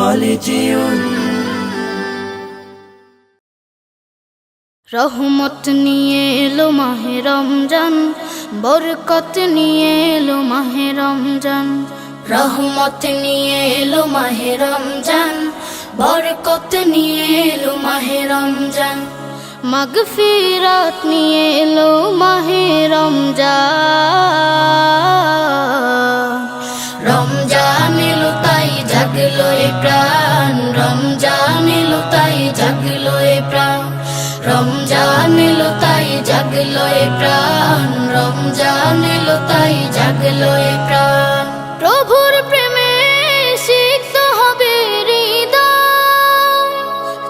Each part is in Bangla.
খালিজিউন। রহমত নিয়ে এলো মাহে রমজান, বরকত নিয়ে এলো মাহে রমজান। রহমত নিয়ে এলো মাহে রমজান, বরকত নিয়ে এলো মাহে রমজান। মাগফিরাত নিয়ে এলো মাহে রমজান। রমজান এলো তাই জাগলো এ প্রাণ, রমজান এলো তাই জাগলো এ প্রাণ। রমজান এলো তাই জাগলো এ প্রাণ, রমজান এলো তাই জাগলো এ প্রাণ। প্রভুর প্রেমে সিক্ত হবে হৃদয়,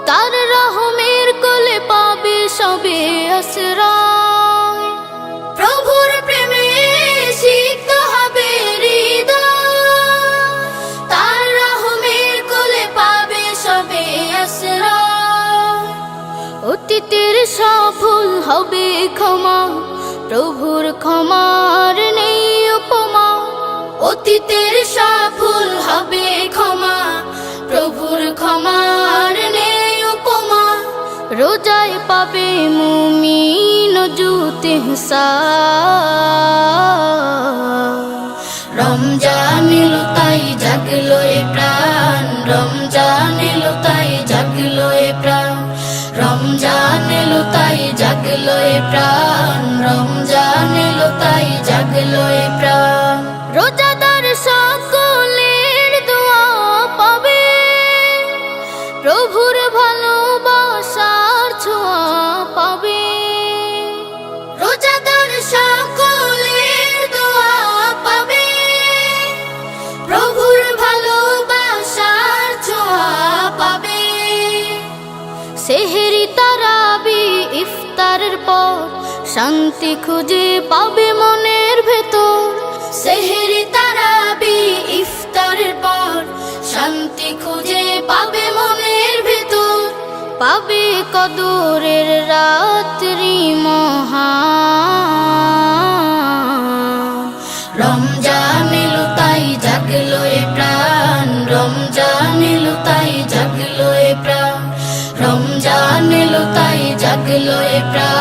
তার রহমের কোলে পাবে সবে আশ্রয়। প্রভুর প্রেমে সিক্ত হবে হৃদয়, তার রহমের কোলে পাবে সবে আশ্রয়। অতীতের সব ভুল হবে ক্ষমা, প্রভুর ক্ষমার নেই উপমা। অতীতের সব ভুল হবে ক্ষমা, প্রভুর ক্ষমার নেই উপমা। রোজায় পাবে মুমিন জুত ইহসান। রমজান এলো তাই জাগলো এ প্রাণ, রমজান এলো তাই জাগলো এ প্রাণ। রমজান এলো তাই জাগলো এ প্রাণ, রমজান এলো তাই জাগলো এ প্রাণ। রোজাদার সকলের দোয়া পাবে, প্রভুর ভালোবাসার ছোঁয়া পাবে। রোজাদার সকলের দোয়া পাবে, প্রভুর ভালোবাসার ছোঁয়া পাবে। সেহরি তারাবি ইফতারের পর শান্তি খুঁজে পাবে মনের ভেতর। সেহরি তারাবি ইফতারের পর শান্তি খুঁজে পাবে মনের ভেতর। পাবে কদরের রাত্রি মহান। রমজান এলো তাই জাগলো এ প্রাণ, রমজান এলো তাই জাগলো এ প্রাণ। রমজান এলো তাই জাগলো এ প্রাণ।